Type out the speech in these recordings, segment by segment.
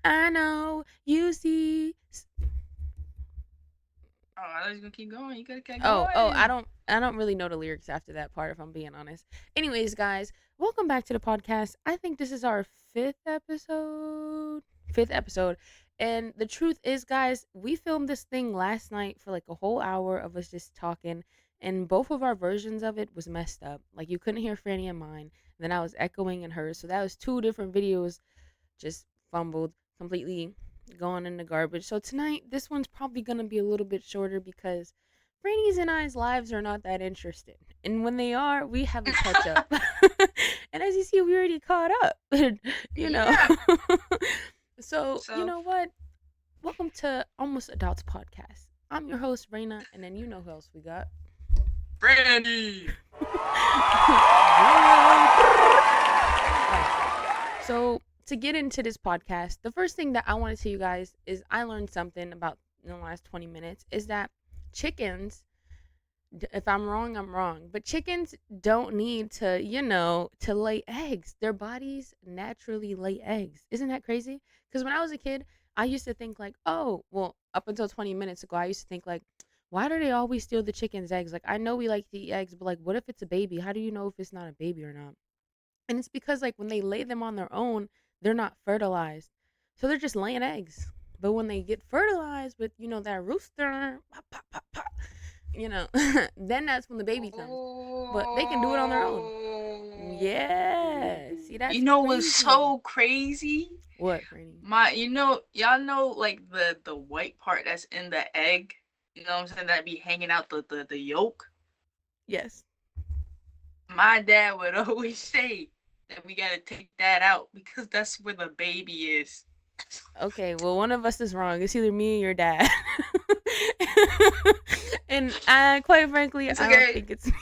I know you see. Oh, I was gonna keep going. You gotta keep Oh, I going. don't, I don't really know the lyrics after that part, if I'm being honest. Anyways, guys, welcome back to the podcast. I think this is our fifth episode. Fifth episode. And the truth is, guys, we filmed this thing last night for like a whole hour of us just talking, and both of our versions of it was messed up. Like you couldn't hear Franny and mine, and then I was echoing in hers. So that was two different videos just fumbled, completely gone in the garbage. So tonight, this one's probably gonna be a little bit shorter because Franny's and I's lives are not that interesting. And when they are, we have a catch up. And as you see, we already caught up. you know. Yeah. So, you So, know what? Welcome to Almost Adults Podcast. I'm your host, Raina, and then you know who else we got. Brandy. So to get into this podcast, the first thing that I want to tell you guys is I learned something about in the last 20 minutes is that chickens, if I'm wrong, I'm wrong, but chickens don't need to, to lay eggs. Their bodies naturally lay eggs. Isn't that crazy? Because when I was a kid, I used to think like, oh, well, up until 20 minutes ago, I used to think like, why do they always steal the chicken's eggs? Like, I know we like to eat eggs, but like, what if it's a baby? How do you know if it's not a baby or not? And it's because like when they lay them on their own, they're not fertilized. So they're just laying eggs. But when they get fertilized with, that rooster, pop, pop, pop, pop, then that's when the baby comes. But they can do it on their own. Yeah. See, You that's know what's crazy. so crazy? What, Franny? Y'all know like the white part that's in the egg. You know what I'm saying? That be hanging out the yolk. Yes. My dad would always say that we gotta take that out because that's where the baby is. Okay, well, one of us is wrong. It's either me or your dad. And quite frankly, It's I don't okay. think it's me.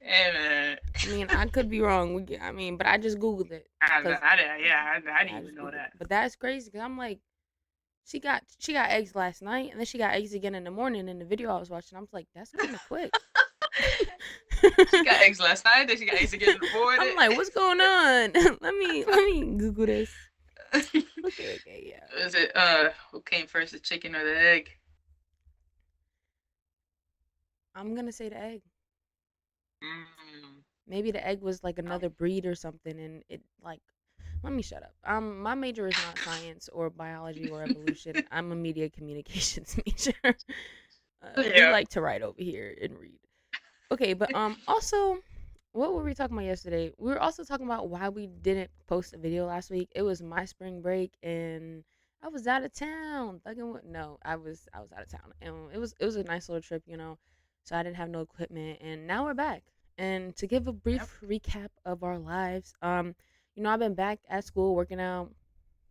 Hey man. I mean, I could be wrong. But I just googled it because I yeah, didn't I even just know googled it. that. But that's crazy because I'm like, she got eggs last night, and then she got eggs again in the morning. In the video I was watching, I was like, that's kind of quick. She got eggs last night, then she got eggs again in the morning. I'm like, what's going on? let me Google this. Okay, okay, yeah. Is it who came first, the chicken or the egg? I'm gonna say the egg. Mm. Maybe the egg was like Um, another breed or something, and it like. Let me shut up. My major is not science or biology or evolution. I'm a media communications major. We yeah. like to write over here and read. Okay, but also, what were we talking about yesterday? We were also talking about why we didn't post a video last week. It was my spring break and I was out of town. No, I was out of town. And it was a nice little trip, So I didn't have no equipment and now we're back. And to give a Yep. brief recap of our lives, I've been back at school working out.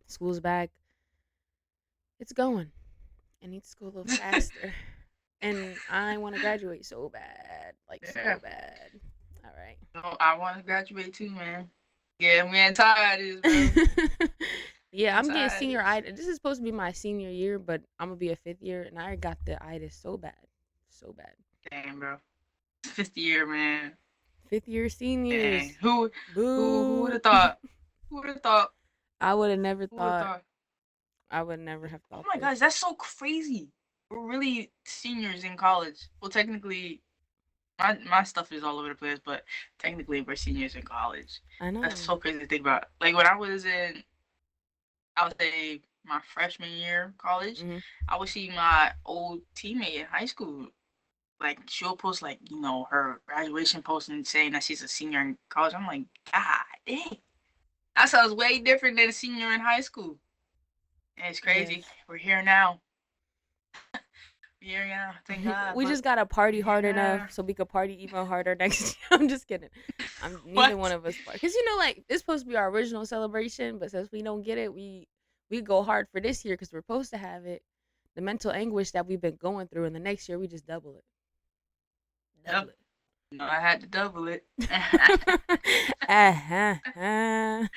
School's back. It's going. I need to go a little faster. And I want to graduate so bad. Like, Yeah. so bad. All No, I want to graduate too, man. Yeah, man, tired of this, bro. right. Yeah, I'm I'm getting tired of senior this. itis. This is supposed to be my senior year, but I'm going to be a fifth year, and I got the itis so bad. So bad. Damn, bro. Fifth year, man. Fifth year Dang. seniors. Who would Boo. have thought? Who would have thought? I would have never Who would have thought. thought? I would never have Oh thought my gosh, this. that's so crazy. We're really seniors in college. Well, technically, my stuff is all over the place, but technically, we're seniors in college. I That's know. so crazy to think about. Like when I was in, I would say my freshman year of college, Hmm. I would see my old teammate in high school. Like she'll post like her graduation post and saying that she's a senior in college. I'm like, God dang, that sounds way different than a senior in high school. And it's crazy. Yes. We're here now. We're here now. Thank God. We But just gotta party we're here hard now. enough so we could party even harder next year. I'm just kidding. I'm neither one What? of us part because like it's supposed to be our original celebration, but since we don't get it, we go hard for this year because we're supposed to have it. The mental anguish that we've been going through, and the next year we just double it, double Yep. No, I had to double it. it. Uh-huh. And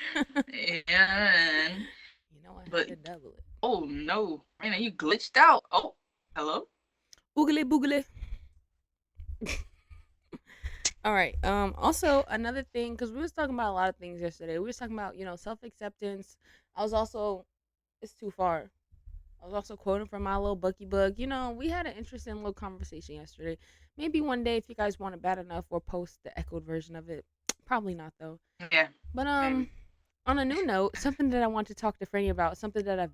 You know I had but to double it. oh no, man, you glitched out. Oh, hello. Oogly boogly. All right. Also, another thing, because we was talking about a lot of things yesterday. We was talking about self acceptance. I was also it's too far. I was also quoting from my little Bucky book. We had an interesting little conversation yesterday. Maybe one day, if you guys want it bad enough, we'll post the echoed version of it. Probably not though. Yeah, But maybe. on a new note, something that I want to talk to Franny about, something that I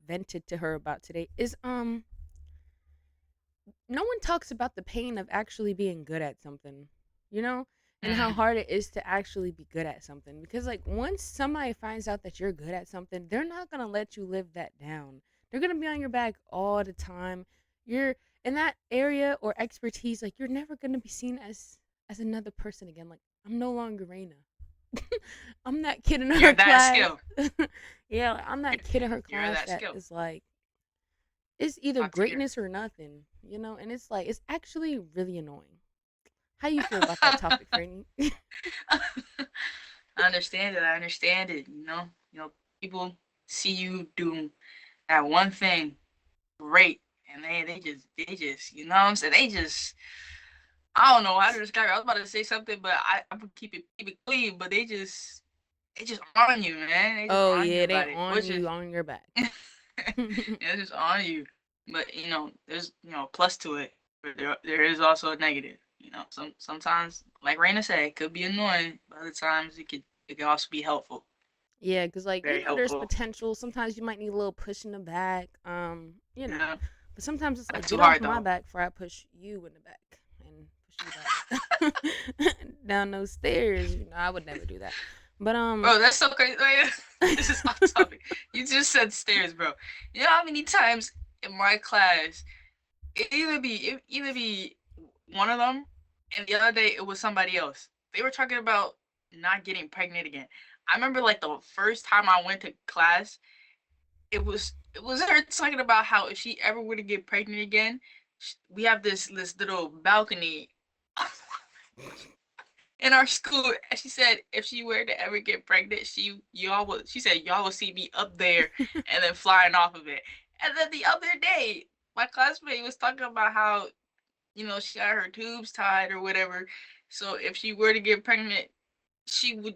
vented to her about today is no one talks about the pain of actually being good at something, you know, and how Mm, hard it is to actually be good at something. Because like once somebody finds out that you're good at something, they're not gonna let you live that down. They're gonna be on your back all the time. You're in that area or expertise, like you're never gonna be seen as another person again. Like I'm no longer Raina. I'm that kid in her you're that class. skill. Yeah, like, I'm that kid in her You're class that that skill. is like it's either Top tier. greatness or nothing. And it's like it's actually really annoying. How you feel about that topic, Franny? I understand it. I understand it. People see you do that one thing great, and they just, you know what I'm saying? They just, I don't know how to describe it. I was about to say something, but I'm gonna keep it clean. But they just on you, man. They just Oh on you yeah, they about it, on which you is, on your back. yeah, just on you. But there's plus to it, but there is also a negative. Sometimes, like Raina said, it could be annoying, but other times it can also be helpful, Yeah, cause like very there's helpful. potential. Sometimes you might need a little push in the back. Yeah, But sometimes it's not like too get off hard my though. back before I push you in the back and push you back down those stairs. I would never do that. But Bro, that's so crazy. This is off topic. You just said stairs, bro. You know how many times in my class it either be one of them, and the other day it was somebody else. They were talking about not getting pregnant again. I remember like the first time I went to class, it was her talking about how if she ever were to get pregnant again, we have this little balcony in our school. And she said if she were to ever get pregnant, she said y'all will see me up there and then flying off of it. And then the other day, my classmate was talking about how she had her tubes tied or whatever. So if she were to get pregnant, she would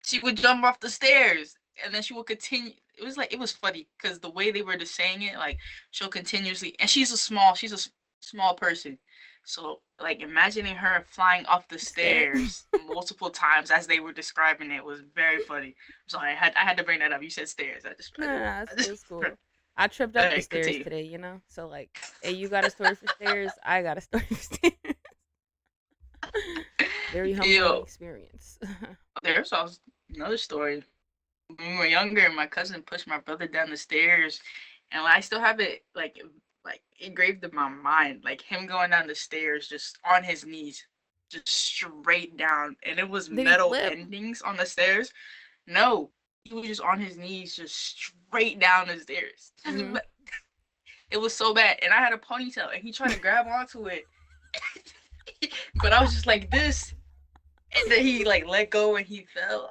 she would jump off the stairs, and then she would continue. It was funny because the way they were just saying it, like she'll continuously, and she's a small person. So like imagining her flying off the stairs. stairs multiple times as they were describing it was very funny. Sorry, I had to bring that up. You said stairs. No, no, no, I just it's cool. I tripped up the stairs continue. today. So like, hey, you got a story for stairs? I got a story for stairs. Very humbling Yo, experience. there's also another story. When we were younger, my cousin pushed my brother down the stairs, and I still have it like engraved in my mind, like him going down the stairs just on his knees, just straight down, and it was Did he metal flip? endings on the stairs. No, he was just on his knees, just straight down the stairs. Mm-hmm. It was so bad, and I had a ponytail, and he tried to grab onto it, but I was just like this, and then he like let go and he fell.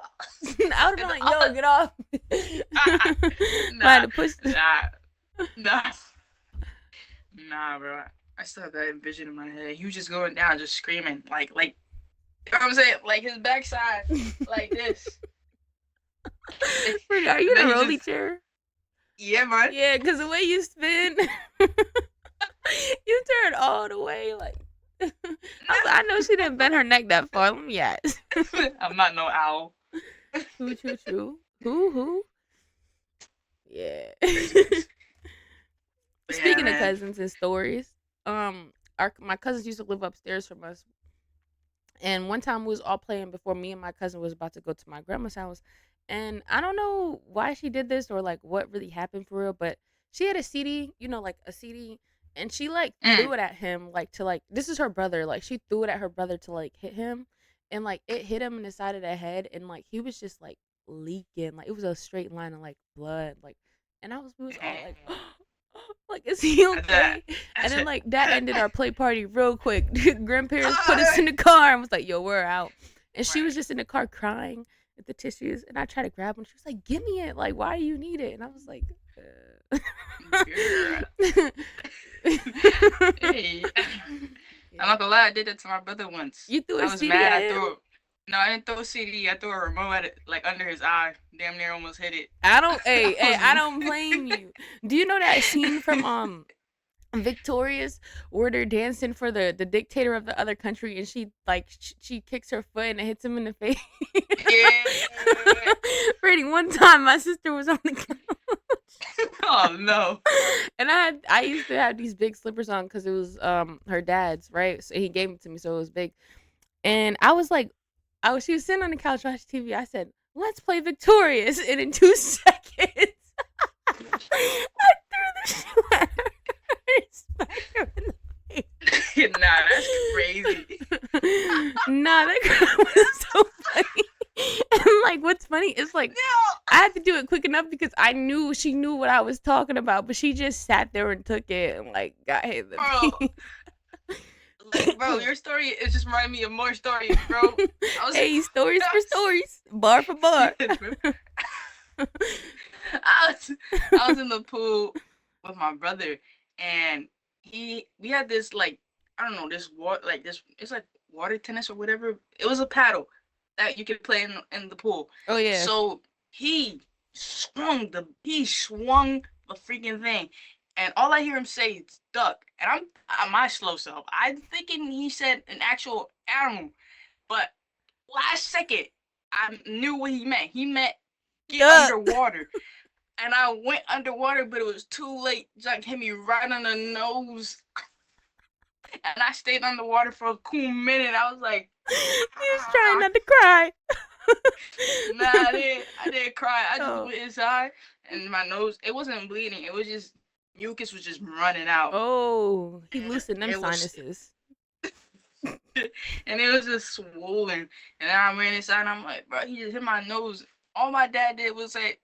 I would have been And like, yo, get off. But I had nah, to push. nah, nah, nah, bro. I still have that vision in my head. He was just going down, just screaming, like, you know what I'm saying? Like his backside, like this. Are you And in then a he rolly just, chair? yeah, man. Yeah, because the way you spin, you turn all the way. Like, I know she didn't bend her neck that far. Let me ask. I'm not no owl. True, true, true. Who? Yeah. Craziness. But yeah, Speaking of man. cousins and stories, my cousins used to live upstairs from us. And one time we was all playing before me and my cousin was about to go to my grandma's house. And I don't know why she did this or like what really happened for real, but she had a CD, like a CD, and she like threw Mm. it at him like to like this is her brother, like she threw it at her brother to like hit him, and like it hit him in the side of the head, and like he was just like leaking, like it was a straight line of like blood, like, and we was all like Damn. like, is he That. okay? And That's then it. like that ended our play party real quick. Grandparents put us Ah, in the car and was like, "Yo, we're out." And she was right. just in the car crying with the tissues, and I tried to grab one. She was like, "Give me it! Like, why do you need it?" And I was like, Girl. Hey. I'm Yeah. not gonna lie, I did that to my brother once. You threw a I was CD mad. at I him? threw. No, I didn't throw a CD. I threw a remote at it, like under his eye. Damn near almost hit it. I don't. I Hey, hey, was. I don't blame you. Do you know that scene from Victorious where they're dancing for the dictator of the other country and she like she kicks her foot and it hits him in the face. Yeah. Pretty one time my sister was on the couch Oh no. and I used to have these big slippers on because it was her dad's, right, so he gave them to me, so it was big, and I was like, she was sitting on the couch watching TV. I said, let's play Victorious, and in 2 seconds I threw the shoe at her. Smacked her in the face. Nah, that's crazy. Nah, that girl was so funny. And like, what's funny is like, No. I had to do it quick enough because I knew she knew what I was talking about, but she just sat there and took it and like got hit in the Bro, face. bro, your story is just reminding me of more stories, bro. I was, Hey, stories for stories, bar for bar. I was in the pool with my brother, and we had this like I don't know this water like this it's like water tennis or whatever. It was a paddle that you could play in the pool. Oh yeah. So he swung the freaking thing, and all I hear him say is duck, and I'm my slow self. I'm thinking he said an actual animal, but last second I knew what he meant. He meant get underwater. And I went underwater, but it was too late. Jack hit me right on the nose. And I stayed underwater for a cool minute. I was like, He was trying not to cry. Nah, I didn't cry. I just went inside and my nose, it wasn't bleeding. It was just, mucus was just running out. Oh, he And loosened them it was, sinuses. and it was just swollen. And then I ran inside and I'm like, bro, he just hit my nose. All my dad did was say,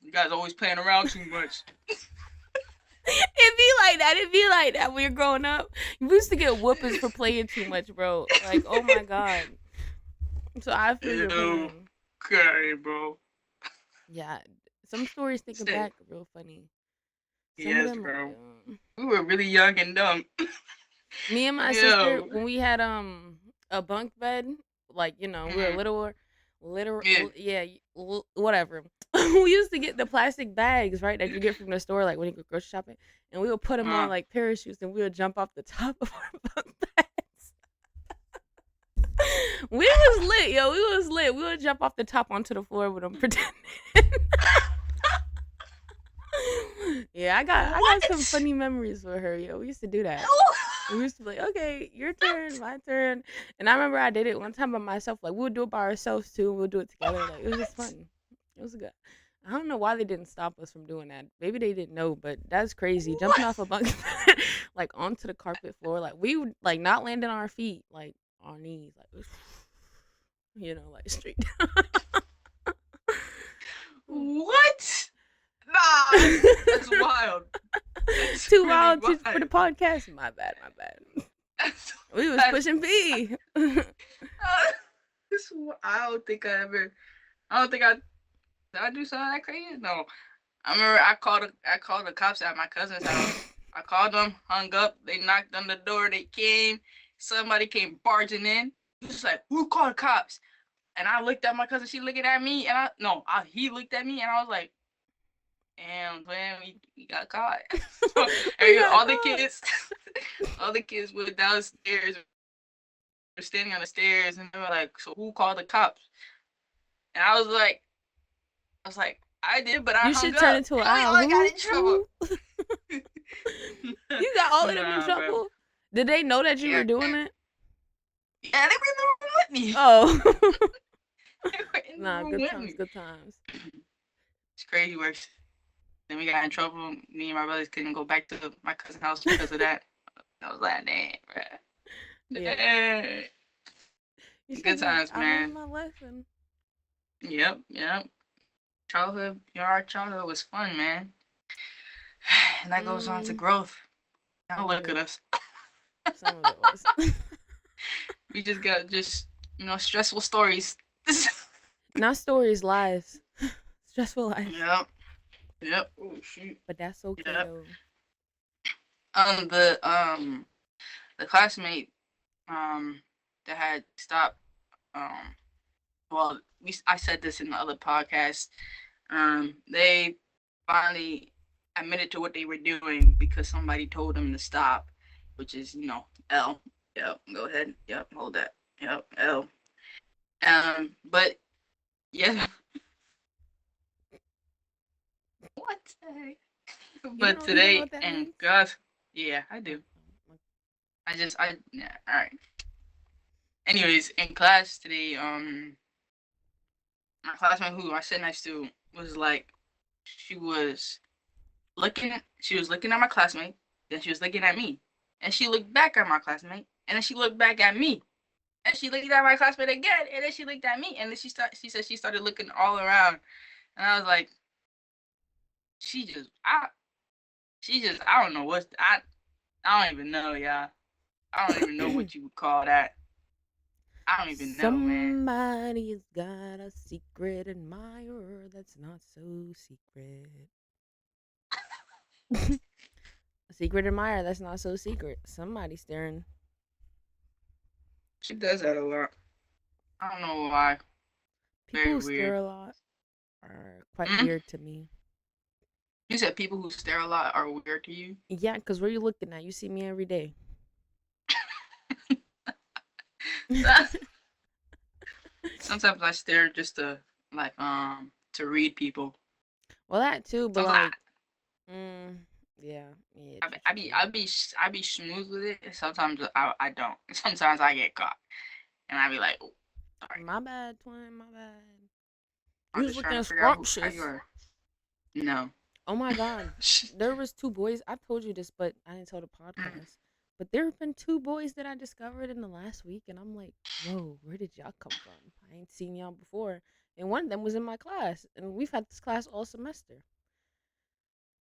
you guys always playing around too much. It'd be like that. It'd be like that when you're growing up. You used to get whoopings for playing too much, bro. Like, oh my god. So I feel your pain. Okay, bro. Yeah, some stories thinking back are real funny. Some Yes, of them, bro. We were really young and dumb. Me and my sister, when we had a bunk bed, like we were whatever. We used to get the plastic bags, right, that you get from the store, like when you go grocery shopping, and we would put them on like parachutes, and we would jump off the top of our bunk beds. We was lit, yo. We was lit. We would jump off the top onto the floor with them pretending. Yeah, I got some funny memories with her, yo. We used to do that. We used to be like, okay, your turn, my turn. And I remember I did it one time by myself. Like, we would do it by ourselves, too. We'll do it together. Like, it was just fun. It was good. I don't know why they didn't stop us from doing that. Maybe they didn't know, but that's crazy. Jumping off a bunk bed, like, onto the carpet floor. Like, we would, like, not landing on our feet. Like, our knees. Like, like, straight down. What? Nah, that's wild. That's Too really wild for the podcast. My bad. We was pushing B. I don't think I did I do something that crazy? No. I remember I called the cops at my cousin's house. I called them, hung up, they knocked on the door, they came, somebody came barging in. He was like, who called the cops? And I looked at my cousin, she looking at me, and he looked at me, and I was like, damn, man, we got caught. So, all the kids were downstairs, were standing on the stairs, and they were like, so who called the cops? And I was like, I did, but I You hung should up. turn into an owl. I got in trouble. You got all of them in trouble? Bro. Did they know that you were doing it? Yeah, they were in the room with me. Oh. Nah, good times. It's crazy works. Then we got in trouble. Me and my brothers couldn't go back to my cousin's house because of that. I was like, damn, bro. Yeah. Good times, man. I learned my lesson. Yep. Our childhood was fun, man. And that goes on to growth. Now look at us. Some of it was. We just got stressful stories. Not stories, lives. Stressful lives. Yep. Oh shoot. But that's okay. Yep. The classmate um that had stopped. Um, well, I said this in the other podcast. They finally admitted to what they were doing because somebody told them to stop, which is L. Yep, go ahead. Yep, hold that. Yep, L. But yeah, what the heck? But You don't know today what that and means? God, yeah, I Oh, do. oh, I yeah. All right. Anyways, in class today, my classmate who I sat next to was like, she was she was looking at my classmate, then she was looking at me, and she looked back at my classmate, and then she looked back at me, and she looked at my classmate again, and then she looked at me, and then she said she started looking all around, and I was like, she just I I don't know I don't even know, y'all. I don't even know okay. what you would call that. I don't even know, man. Somebody's got a secret admirer that's not so secret. A secret admirer that's not so secret. Somebody's staring. She does that a lot. I don't know why. People Very who stare weird. a lot are quite Hmm? weird to me. You said people who stare a lot are weird to you. Yeah, because where you looking at? You see me every day. Sometimes I stare just to read people. Well, that too, but Sometimes like, mm, yeah, yeah, true, true, true. I be smooth with it. And sometimes I don't. Sometimes I get caught, and I be like, oh, sorry. My bad, twin, my bad. You I'm was just trying looking to figure out how you scrumptious. are. No. Oh my god. There was two boys. I told you this, but I didn't tell the podcast. But there have been two boys that I discovered in the last week, and I'm like, whoa, where did y'all come from? I ain't seen y'all before. And one of them was in my class, and we've had this class all semester.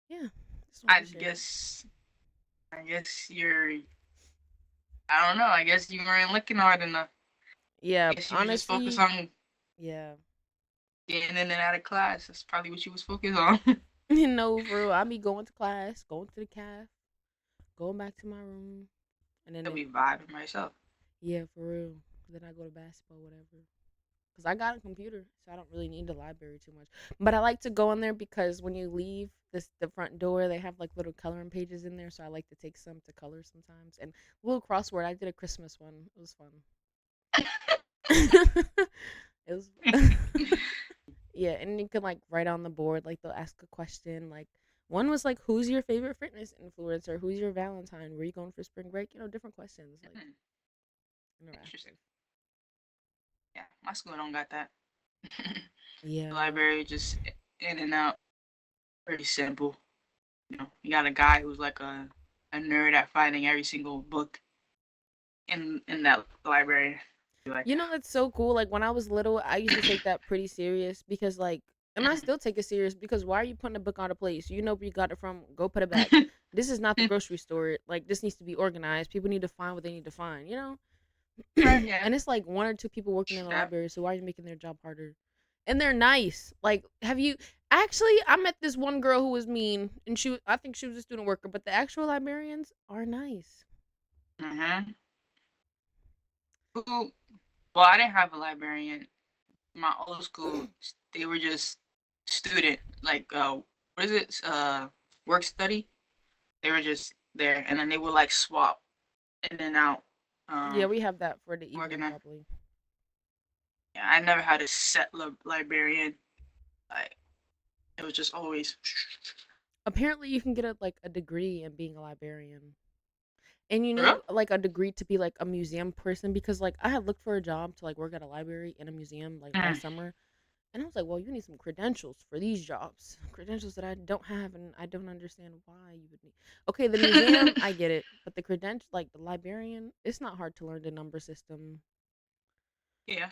Yeah, just wanted I to share that. guess I guess I don't know. I guess you weren't looking hard enough. Yeah, I guess you were just focused honestly, on yeah. getting in and out of class. That's probably what you was focused on. No, for real. I be going to class, going to the caf, going back to my room, and then I'll be vibing myself. yeah, for real. Then I go to basketball, whatever. Cause I got a computer, so I don't really need the library too much. But I like to go in there because when you leave the front door, they have like little coloring pages in there. So I like to take some to color sometimes. And a little crossword. I did a Christmas one. It was fun. It was. Yeah, and you can like write on the board. Like they'll ask a question. Like one was like, "Who's your favorite fitness influencer? Who's your Valentine? Where you going for spring break?" You know, different questions. Like Interesting. interactive. Yeah, my school don't got that. The Yeah. library just in and out. Pretty simple. You got a guy who's like a nerd at finding every single book in that library. Be like, You know that's so cool. Like when I was little, I used to take that pretty serious because like, and I still take it serious because why are you putting a book out of place? You know where you got it from. Go put it back. This is not the grocery store. Like this needs to be organized. People need to find what they need to find. You know. right, yeah, And it's like one or two people working in the that, library. So why are you making their job harder? And they're nice. Like, have you actually? I met this one girl who was mean, and I think she was a student worker, but the actual librarians are nice. mm-hmm. Who? Well, I didn't have a librarian. My old school, they were just student, like what is it? Work study. They were just there, and then they would like swap in and out. Yeah, Um, we have that for the working evening there. probably. Yeah, I never had a set librarian. Like it was just always. Apparently, you can get a degree in being a librarian, and you need Really? like a degree to be like a museum person because like I had looked for a job to like work at a library in a museum like Mm, last summer, and I was like, well, you need some credentials for these jobs, credentials that I don't have, and I don't understand why you would need. Okay, the museum, I get it, but the credential, like the librarian, it's not hard to learn the number system. yeah,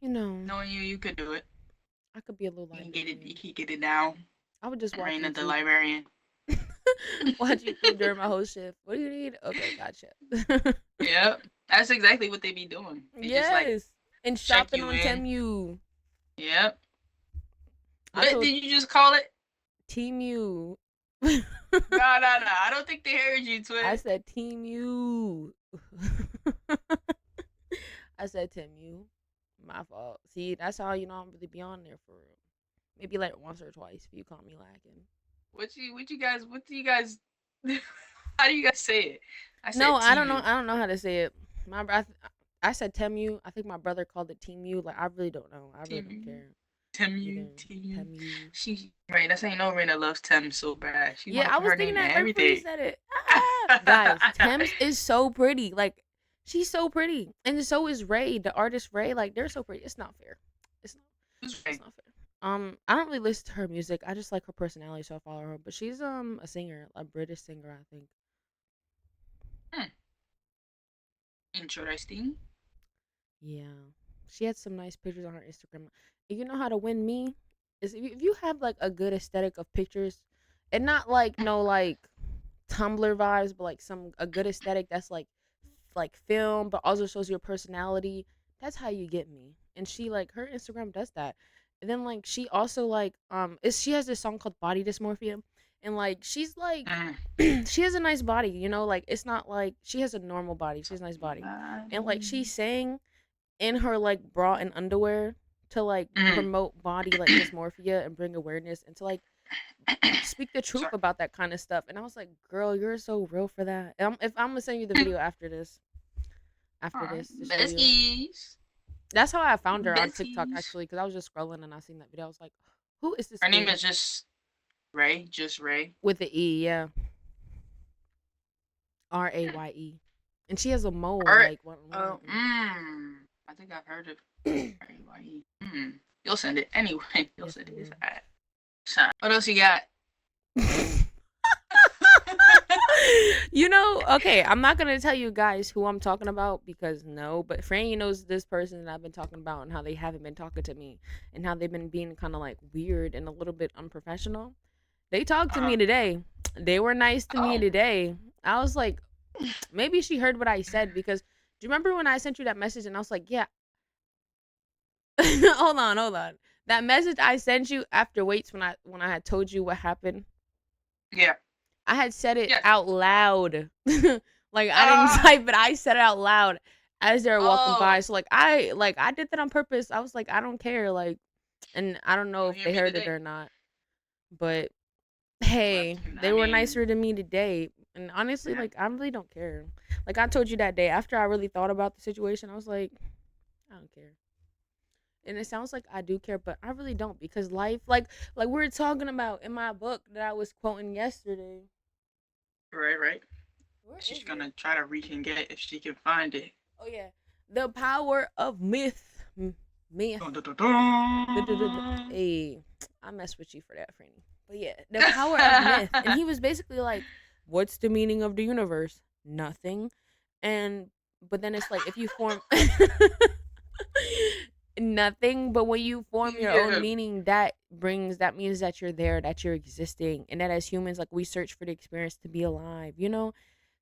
You know, knowing you, you could do it. I could be a little You can get it. You librarian. can get it down. I would just watch Reign of the YouTube. librarian. Watch YouTube during my whole shift. What do you need? Okay, gotcha. Yep, that's exactly what they be doing. They just like Yes. And check shopping you on in. Temu. Yep. I What told did you just call it? Temu. No, no, no. I don't think they heard you, I twin. said Temu. I said Temu. My fault. See, that's how you know I'm really be on there for real. Maybe like once or twice if you caught me lacking. What do you guys how do you guys say it? I No, said I don't know. Timu. I don't know how to say it. I said Temu. I think my brother called it Temu. Like I really don't know. I really don't Timu. care Temu. either. Temu. Temu. She right, that's how you know Raina loves Tem so bad. She Yeah, wanna I put was her thinking name in that everybody everything. said it. Ah! Guys, Thames is so pretty. Like she's so pretty, and so is Ray, the artist Ray. Like they're so pretty. It's not fair. It's not. Who's It's Ray? not fair. I don't really listen to her music. I just like her personality, so I follow her. But she's a singer, a British singer, I think. Hmm. Interesting. Yeah, she had some nice pictures on her Instagram. And you know how to win me is if you have like a good aesthetic of pictures, and not like no like Tumblr vibes, but like some a good aesthetic that's like film, but also shows your personality. That's how you get me. And she like her Instagram does that. And then like she also like is she has this song called Body Dysmorphia, and like she's like Mm. she has a nice body, you know, like it's not like she has a normal body. She has a nice body, and like she Somebody. sang in her like bra and underwear to like Mm. promote body like dysmorphia and bring awareness and to like speak the truth Sorry. about that kind of stuff. And I was like, girl, you're so real for that. And if I'm gonna send you the video after Alright. this to show you. Besties. That's how I found her on TikTok Besties. actually, because I was just scrolling and I seen that video. I was like, who is this Her name kid is just Ray. Just Ray. with the E? Yeah, Raye, and she has a mole Art. like one Oh, eye. I think I've heard of R-A-Y-E. You'll send it anyway. You'll Yes, send I it. It's will. alright. So, what else you got? You know, okay, I'm not gonna tell you guys who I'm talking about because no, but Franny knows this person that I've been talking about and how they haven't been talking to me and how they've been being kind of like weird and a little bit unprofessional. They talked to uh, me today. They were nice to me oh. today. I was like, maybe she heard what I said because do you remember when I sent you that message and I was like, yeah, hold on. That message I sent you after weights when I had told you what happened. Yeah. I had said it Yes. out loud. Like I didn't Ah. type it. I said it out loud as they were walking by. Oh. So like I did that on purpose. I was like I don't care like and I don't know You'll if hear they me heard it today. or not. But Well, hey, I they were mean, nicer to me today. And honestly yeah. like I really don't care. Like I told you that day after I really thought about the situation, I was like I don't care. And it sounds like I do care, but I really don't because life like we were talking about in my book that I was quoting yesterday. Right, right. Where She's is it? gonna try to reach and get it if she can find it. Oh yeah, the power of myth. Myth. Dun, dun, dun, dun. Hey, I mess with you for that, Franny. But yeah, the power of myth, and he was basically like, "What's the meaning of the universe? Nothing." And but then it's like if you form nothing, but when you form your own Yeah. meaning, that means that you're there, that you're existing, and that as humans, like we search for the experience to be alive. You know,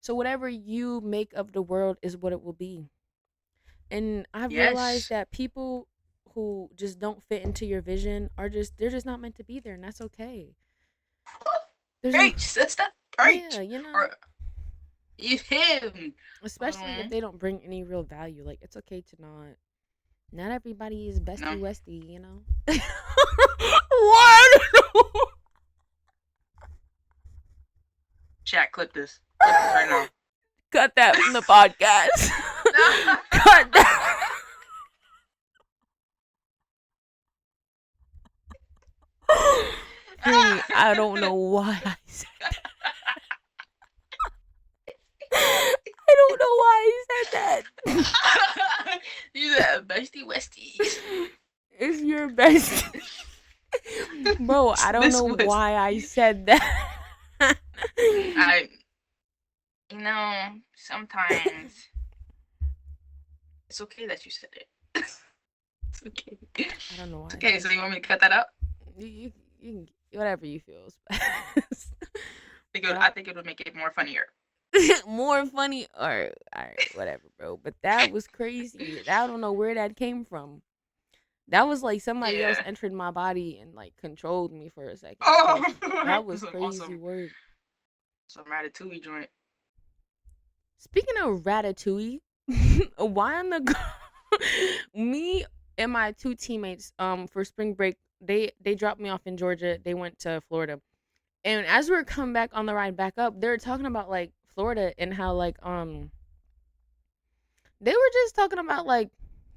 so whatever you make of the world is what it will be. And I've realized Yes. that people who just don't fit into your vision are just they're just not meant to be there, and that's okay. There's no Preach, sister. yeah, Preach. you know, Or eat him. especially if they don't bring any real value. Like it's okay to not everybody is No. bestie westie, you know. What? Chat, clip this. Clip this right now. Cut that from the podcast. Cut that. Franny, I don't know why I said I don't know why I said that. You said bestie westies. It's your best. Bro, I don't This know was why I said that. I sometimes it's okay that you said it. It's okay. I don't know why. It's okay, so you want me to cut that out? You can, whatever you feel is best. I think it would make it more funnier. More funny or all right, whatever, bro. But that was crazy. I don't know where that came from. That was like somebody else Yeah. entered my body and like controlled me for a second. Oh, That was some crazy awesome, work. some ratatouille joint. Speaking of Ratatouille, why on the Me and my two teammates, for spring break, they dropped me off in Georgia. They went to Florida, and as we were coming back on the ride back up, they were talking about like Florida and how like they were just talking about like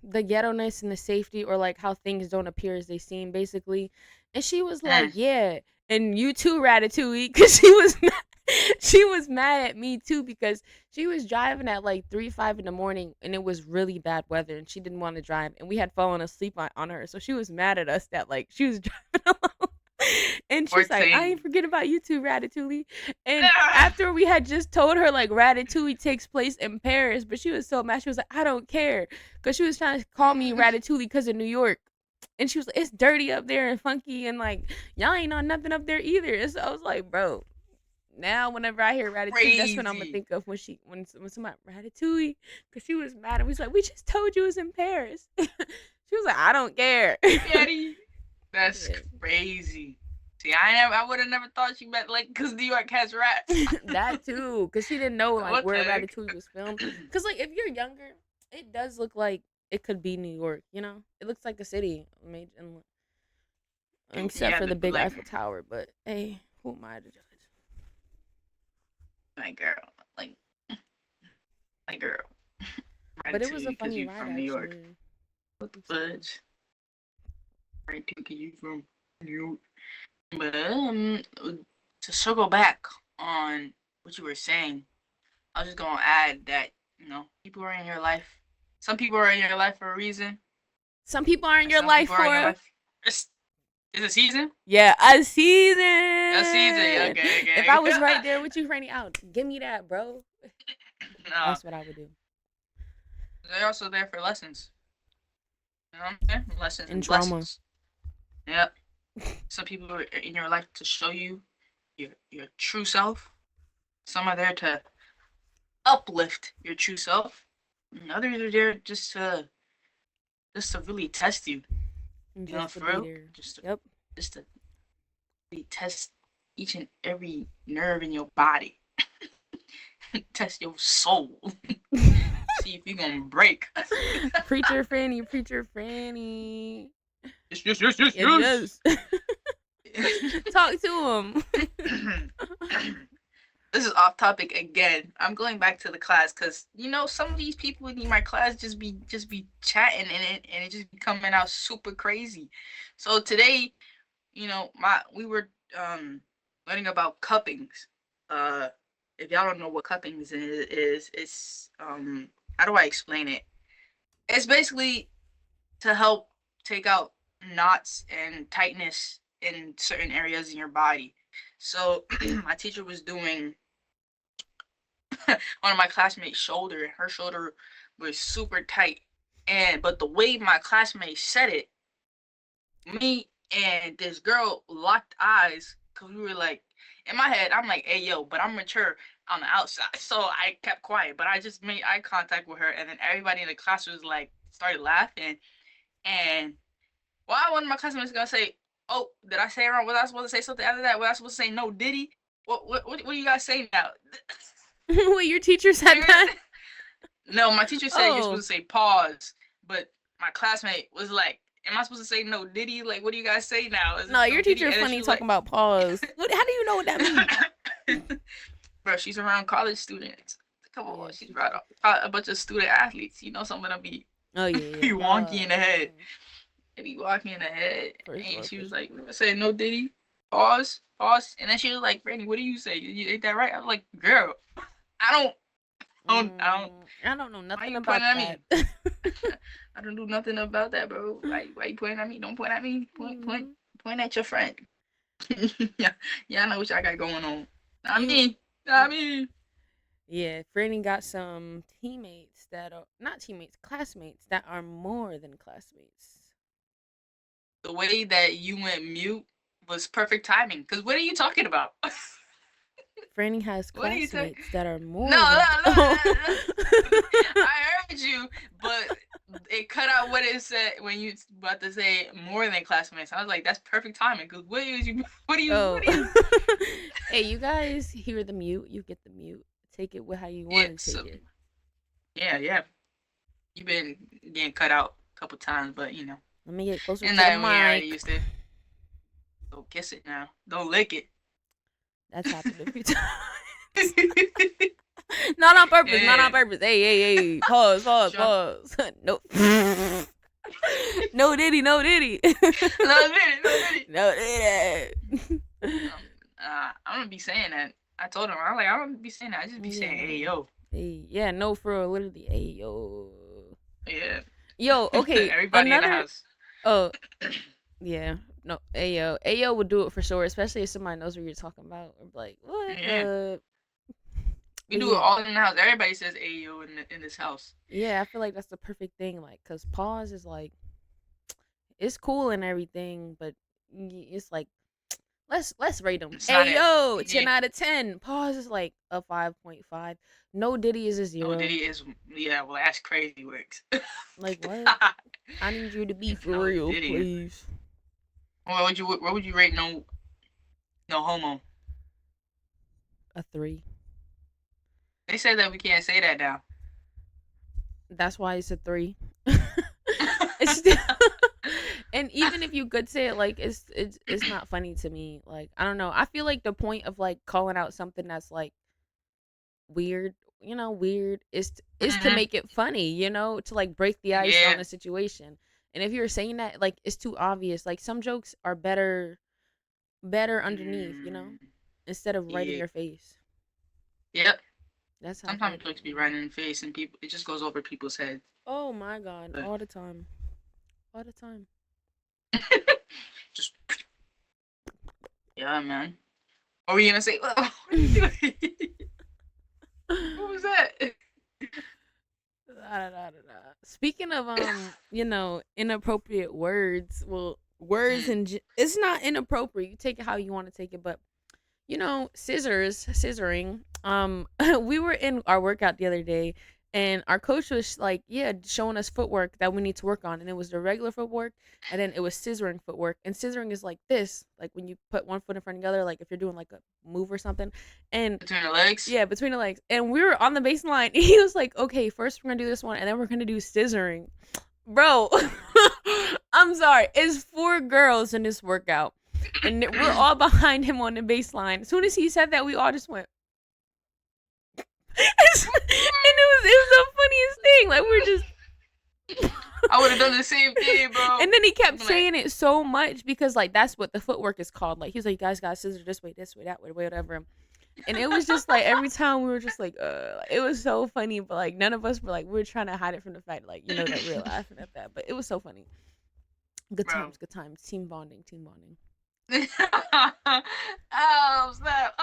the ghetto-ness and the safety, or like how things don't appear as they seem, basically. And she was like, Eh, "Yeah, and you too, Ratatouille," because she was mad. She was mad at me too because she was driving at like 3, 5 in the morning, and it was really bad weather, and she didn't want to drive, and we had fallen asleep on her, so she was mad at us that like she was driving alone. And poor she's like, "I ain't thing. forget about you too, Ratatouille." And Ah, after we had just told her like Ratatouille takes place in Paris, but she was so mad. She was like, "I don't care," because she was trying to call me Ratatouille because of New York. And she was like, "It's dirty up there and funky, and like y'all ain't on nothing up there either." And so I was like, "Bro, now whenever I hear Ratatouille, that's what I'm gonna crazy. think of when somebody Ratatouille," because she was mad and we was like, "We just told you it was in Paris." She was like, "I don't care." Daddy. That's Yeah. crazy. See, I would have never thought you meant like because New York has rats. That too, because she didn't know like What the where heck? Ratatouille was filmed. Because like if you're younger, it does look like it could be New York. You know, it looks like a city made in, except Yeah, for the big like Eiffel Tower. But hey, who am I to judge? my girl, like my girl, But it Ratatouille was a because funny you ride from New York. actually. What the I'm sorry. fudge? Ratatouille because you from New York. But to circle back on what you were saying, I was just gonna add that people are in your life. Some people are in your life for a reason, Some people are in and your some life people are in your for, life. It's a season. yeah, a A season. season. Okay, If I okay. was right there with you, Franny, out, give me that, bro. No, That's what I would do. they're also there for lessons. You know what I'm saying? Lessons And and trauma. blessings. Yep. Some people are in your life to show you your true self. Some are there to uplift your true self. And others are there just to really test you. And You know, just to for be real. there. Just to Yep. just to really test each and every nerve in your body. Test your soul. See if you're gonna break. Preacher Franny, Preacher Franny. Yes, yes, yes, yes, Yes, yes. Talk to yes. him. This is off topic again. I'm going back to the class because some of these people in my class just be chatting and it just be coming out super crazy. So today, my we were learning about cuppings. Uh, if y'all don't know what cuppings is it's how do I explain it? It's basically to help take out knots and tightness in certain areas in your body. So my teacher was doing one of my classmates' shoulder, and her shoulder was super tight. But the way my classmate said it, me and this girl locked eyes because we were like, in my head, I'm like, hey yo, but I'm mature on the outside, so I kept quiet. But I just made eye contact with her, and then everybody in the class was like, started laughing. And why one of my classmates gonna say, "Oh, did I say it wrong? Was I supposed to say something after that? Was I supposed to say no? Did he? What do you guys say now?" Wait, your teacher said that? No, my teacher said you're Oh. supposed to say pause, but my classmate was like, "Am I supposed to say no? Did he? Like, what do you guys say now? Is it No, no? your Did he?" teacher And then she funny was talking like, about pause. How do you know what that means? "Bro, she's around college students. Come Oh on, yeah, she's true, around true. a bunch of student athletes. Some of them be Oh yeah, yeah. be wonky in the Pause. head. They be wonky in the head." For And sure, she for was sure. like, "I said no, did he? Pause, pause." And then she was like, "Brandy, what do you say? Ain't that right?" I was like, "Girl, I don't, I don't. I don't know Why nothing you about pointing at that. me? I don't do nothing about that, bro. Why you pointing at me? Don't point at me. Point at your friend." Yeah, yeah, I know what y'all got going on. Not You, me. Not me. yeah, Franny got some teammates that are not teammates, classmates that are more than classmates. The way that you went mute was perfect timing. Cause what are you talking about? Franny has What are you talking? classmates that are No, more than. no, no, no, no. I heard you, but it cut out what it said when you about to say more than classmates. I was like, that's perfect timing. Cause what is you? What do you? Oh. What do you? Hey, you guys hear the mute? You get the mute. Take it with how you Yeah. want to take So it. yeah, yeah. You've been getting cut out a couple times, but Let me get closer and to the that we already mic. used to. Don't kiss it now. Don't lick it. That's happened a few times. Not on purpose. Not on Yeah. purpose. Hey, hey, hey. Pause. Pause. Sean. Pause. Nope. No diddy. No diddy. No, it's it. No, it's No diddy. I'm gonna be saying that. I told him I'm gonna be saying that. I just be saying, Yeah. hey yo, Hey, yeah, no, for real, literally. Hey, yo. yeah. Yo, okay. Everybody in the Another. house. Oh, yeah. No, Ayo. Ayo would do it for sure, especially if somebody knows what you're talking about. Or like, what? Yeah. We But do it yeah. all in the house. Everybody says hey yo in this house. Yeah, I feel like that's the perfect thing. Like, cause pause is like, it's cool and everything, but it's like, let's rate them. It's not Hey it. yo, Yeah. 10 out of 10. Pause is like a 5.5. No Diddy is a No, 0. Diddy is yeah. Well, that's crazy works. Like what? I need you to be for No real, Diddy. please. What would you rate no homo? A 3. They said that we can't say that now. That's why it's a 3. It's still, and even if you could say it, like it's not funny to me. Like I don't know. I feel like the point of like calling out something that's like weird, weird is to Hmm. make it funny, to like break the ice on Yeah. the situation. And if you're saying that, like it's too obvious. Like some jokes are better underneath, Mm, instead of right in yeah. your face. Yep. That's how I feel Sometimes like it jokes should be be. right in the face and people it just goes over people's heads. Oh my god, But all the time. All the time. just yeah, man. What were you gonna say? What are you doing? What was that? Da, da, da, da, da. Speaking of inappropriate words, well, words Mm. and it's not inappropriate. You take it how you want to take it, but scissoring. We were in our workout the other day, and our coach was like, yeah, showing us footwork that we need to work on, and it was the regular footwork, and then it was scissoring footwork, and scissoring is like this, like when you put one foot in front of the other, like if you're doing like a move or something, and Between the legs? yeah, between the legs. And we were on the baseline. And he was like, okay, first we're gonna do this one, and then we're gonna do scissoring. Bro, I'm sorry. It's 4 girls in this workout. And we're all behind him on the baseline. As soon as he said that, we all just went. And it was the funniest thing. Like we were just I would have done the same thing, bro. and then he kept I'm like, saying it so much because like that's what the footwork is called. Like he was like, you guys got scissors this way, that way, whatever. And it was just like every time we were just like, it was so funny, but like none of us were like we were trying to hide it from the fact like that we were laughing at that, but it was so funny. bro. Good times, team bonding, team bonding. Oh, snap.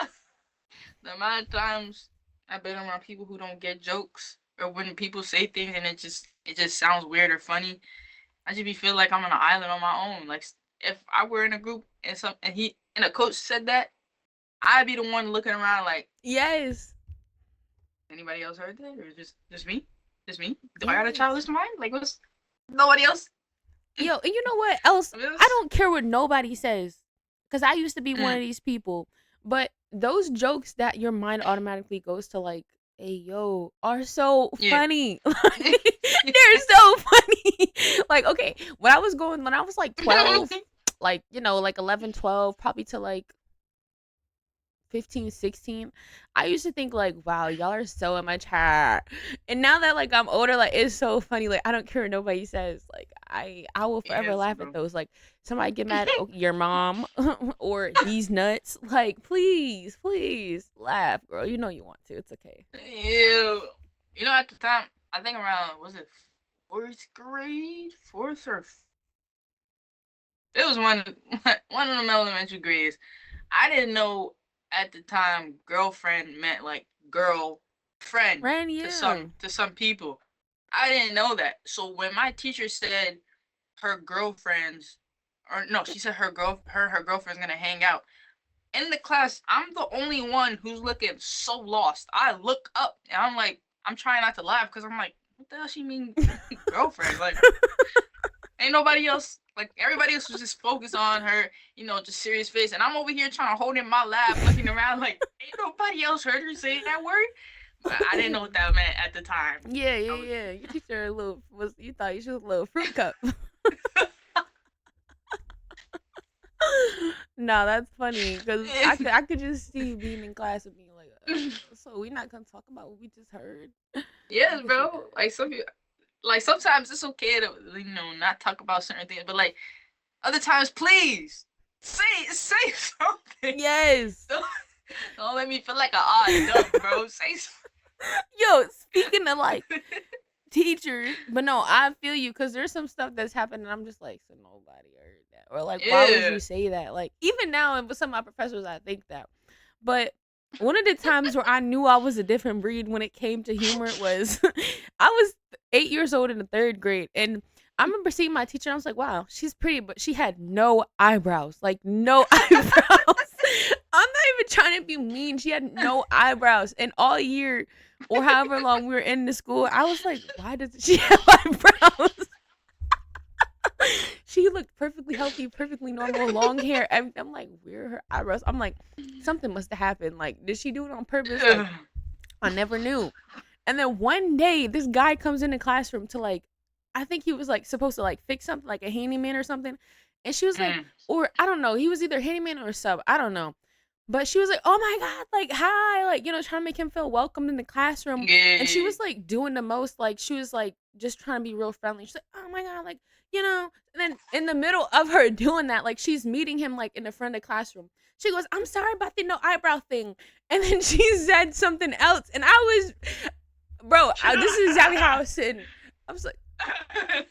The amount of times I've been around people who don't get jokes, or when people say things and it just sounds weird or funny, I just be feel like I'm on an island on my own. Like if I were in a group and a coach said that, I'd be the one looking around like, Yes, anybody else heard that, or just me? Just me? Do I got a yes. childish mind? Like what's nobody else? Yo, and you know what else? I This? don't care what nobody says, because I used to be one Mm. of these people. But those jokes that your mind automatically goes to like, "Hey, yo," are so Yeah. funny. Like, they're so funny. Like, okay, when I was like 12, like like 11, 12, probably to like 15, 16, I used to think like, wow, y'all are so immature. And now that like I'm older, like it's so funny. Like I don't care what nobody says. Like I will forever Yes, laugh at bro. those. Like somebody get mad at your mom or these nuts. Like please laugh, girl. You know you want to. It's okay. Ew. At the time, I think around was it fourth grade, fourth or it was one one of them elementary grades. I didn't know at the time girlfriend meant like girl friend Ran, to yeah. some people. I didn't know that. So when my teacher said her girlfriends, or no, she said her girlfriend's gonna hang out in the class. I'm the only one who's looking so lost. I look up and I'm like, I'm trying not to laugh because I'm like, what the hell she mean girlfriend? Like, ain't nobody else. Like everybody else was just focused on her, just serious face, and I'm over here trying to hold in my laugh, looking around like, ain't nobody else heard her say that word. But I didn't know what that meant at the time. Yeah, I yeah, was yeah. Your teacher a little was you thought you was a little fruit cup. No, that's funny because I could just see you being in class and being like, so we're not gonna talk about what we just heard. I yes, could see bro. that. Like like sometimes it's okay to not talk about certain things, but like other times, please say something. Yes. Don't, don't let me feel like an odd duck, bro. Say Yo, speaking of like something. teachers, but no, I feel you because there's some stuff that's happened and I'm just like, so nobody heard that, or like, why would Yeah. you say that? Like, even now, and with some of my professors, I think that. But one of the times where I knew I was a different breed when it came to humor was I was 8 years old in the third grade, and I remember seeing my teacher. And I was like, "Wow, she's pretty," but she had no eyebrows, like no eyebrows. I'm not even trying to be mean. She had no eyebrows, and all year or however long we were in the school, I was like, "Why does she have eyebrows?" She looked perfectly healthy, perfectly normal, long hair. I'm like, where are her eyebrows? I'm like, something must have happened. Like, did she do it on purpose? Like, I never knew. And then one day, this guy comes in the classroom to like, I think he was like supposed to like fix something, like a handyman or something. And she was like, Mm. or I don't know, he was either handyman or a sub. I don't know. But she was like, "Oh my god, like hi," like trying to make him feel welcomed in the classroom. And she Yeah. was like doing the most, like she was like just trying to be real friendly. She's like, "Oh my god, like And then in the middle of her doing that, like she's meeting him like in the front of the classroom. She goes, "I'm sorry about the no eyebrow thing," and then she said something else, and I was, bro, this is exactly how I was sitting. I was like, I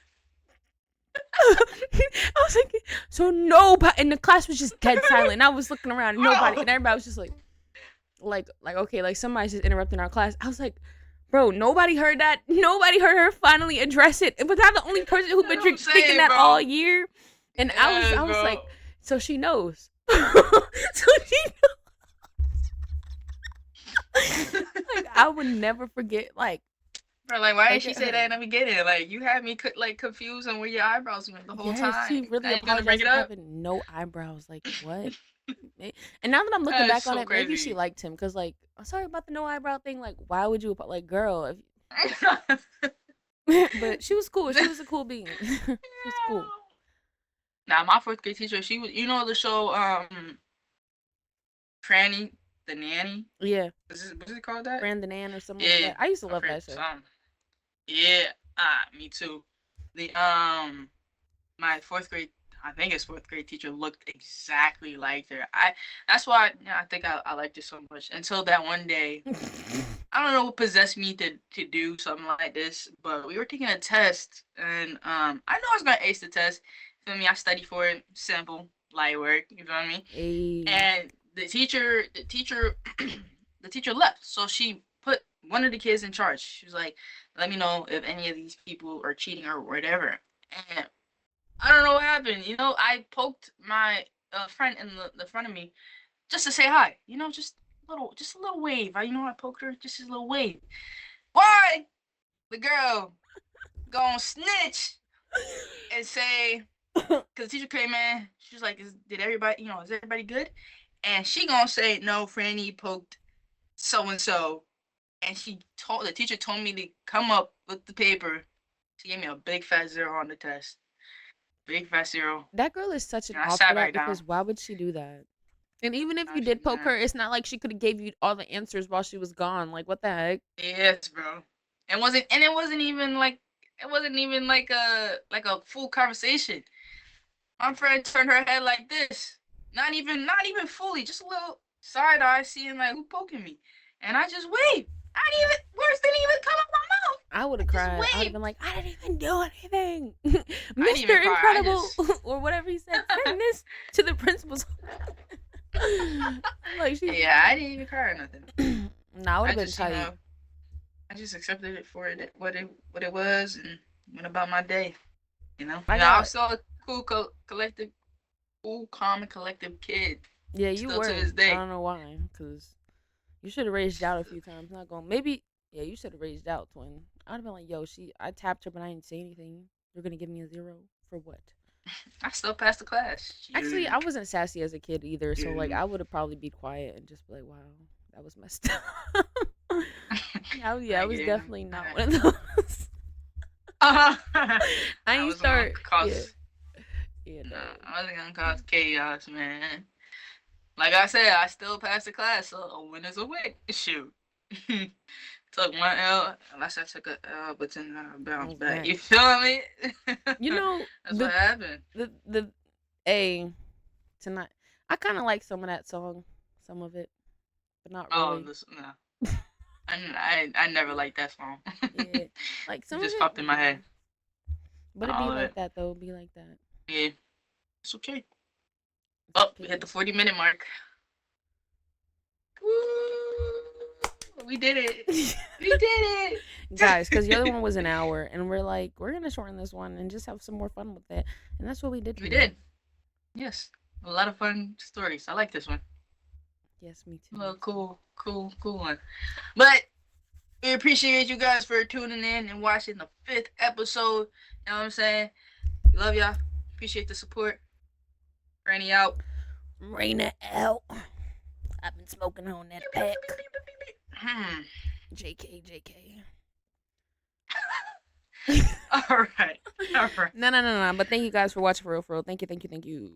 was like, so nobody, and the class was just dead silent. And I was looking around, and nobody, Bro. and everybody was just like okay, like somebody's just interrupting our class. I was like, bro, nobody heard that. Nobody heard her finally address it. Was I the only person who been That's what I'm thinking saying, that all bro. year? And Yes, I was bro. like, so she knows. So she like I would never forget Bro, like, why did like she say that in the beginning? Like, you had me like confused on where your eyebrows went the whole yes, she time. really Now you gonna bring apologized it for up? having no eyebrows. Like what? And now that I'm looking That is back on so it, maybe she crazy. liked him because like I'm sorry about the no eyebrow thing. Like why would you like girl? But she was cool. She was a cool being. She was cool. Now, my fourth grade teacher, she was, the show, Franny the Nanny. Yeah, Was it called that? Brandon Ann or something like Yeah, that. I used to I love forget that show. some. Yeah, me too. The my fourth grade, I think his fourth grade teacher looked exactly like her. That's why I think I liked it so much until that one day. I don't know what possessed me to do something like this, but we were taking a test, and I know I was gonna ace the test. Feel me? I studied for it. Simple, light work. You feel me? Hey, And the teacher left, so she put one of the kids in charge. She was like, "Let me know if any of these people are cheating or whatever." And I don't know what happened. I poked my friend in the front of me just to say hi. Just a little wave. I poked her just a little wave. Why the girl gonna snitch and say, because the teacher came in, she was like, is everybody good? And she gonna say, no, Franny poked so and so, and the teacher told me to come up with the paper. She gave me a big fat zero on the test, big fat zero, that girl is such an and I off for sat that back down. because why would she do that? And even if Now you did she's poke mad. her, it's not like she could have gave you all the answers while she was gone. Like what the heck? Yes, bro. It wasn't even like a full conversation. My friend turned her head like this. Not even fully, just a little side eye seeing like who poking me. And I just waved. I didn't even words didn't even come out my mouth. I would I have just cried. I would have been waved. like, I didn't even do anything. I didn't Mr. even cry. I Incredible just or whatever he said, send this to the principal's. I'm like, she's yeah, I didn't even cry or nothing. nah, I would I have been just tight. I just accepted it for what it was and went about my day. I I got was still a cool collective, cool, calm and collective kid. yeah, you Still to were. this I day. don't know why, cause you should have raged out a few times. Not going. Maybe yeah, you should have raged out, twin. I'd have been like, yo, I tapped her, but I didn't say anything. You're gonna give me a zero for what? I still passed the class. Actually, I Shoot. wasn't sassy as a kid either, so like Shoot. I would have probably be quiet and just be like, wow, that was messed up. I Like, was yeah. definitely not one of those. I I ain't wasn't gonna start. Yeah, cause yeah, nah, no. I wasn't gonna cause chaos, man. Like I said, I still passed the class, so a win is a win. Shoot. Took one L, unless I took a L, but then I bounced back. Right. You feel me? You know That's what happened. the a tonight. I kind of like some of that song, some of it, but not Oh, really. this no. I never liked that song. Yeah, like It some of just it. popped in my head. But it be All of like it. that though. It be like that. Yeah, it's okay. It's Oh, we hit okay. the 40-minute mark. Woo! We did it. We did Guys, because the other it. one was an hour, and we're like, we're gonna shorten this one and just have some more fun with it, and that's what we did We today. did. Yes. A lot of fun stories. I like this one. Yes, me too. A Me little too. cool one. But we appreciate you guys for tuning in and watching the 5th episode. You know what I'm saying? We love y'all. Appreciate the support. Rainy out. Raina out. I've been smoking on that pack. Hmm. JK, JK. All right. All right. No, no, no, no. But thank you guys for watching for real, for real. Thank you, thank you, thank you.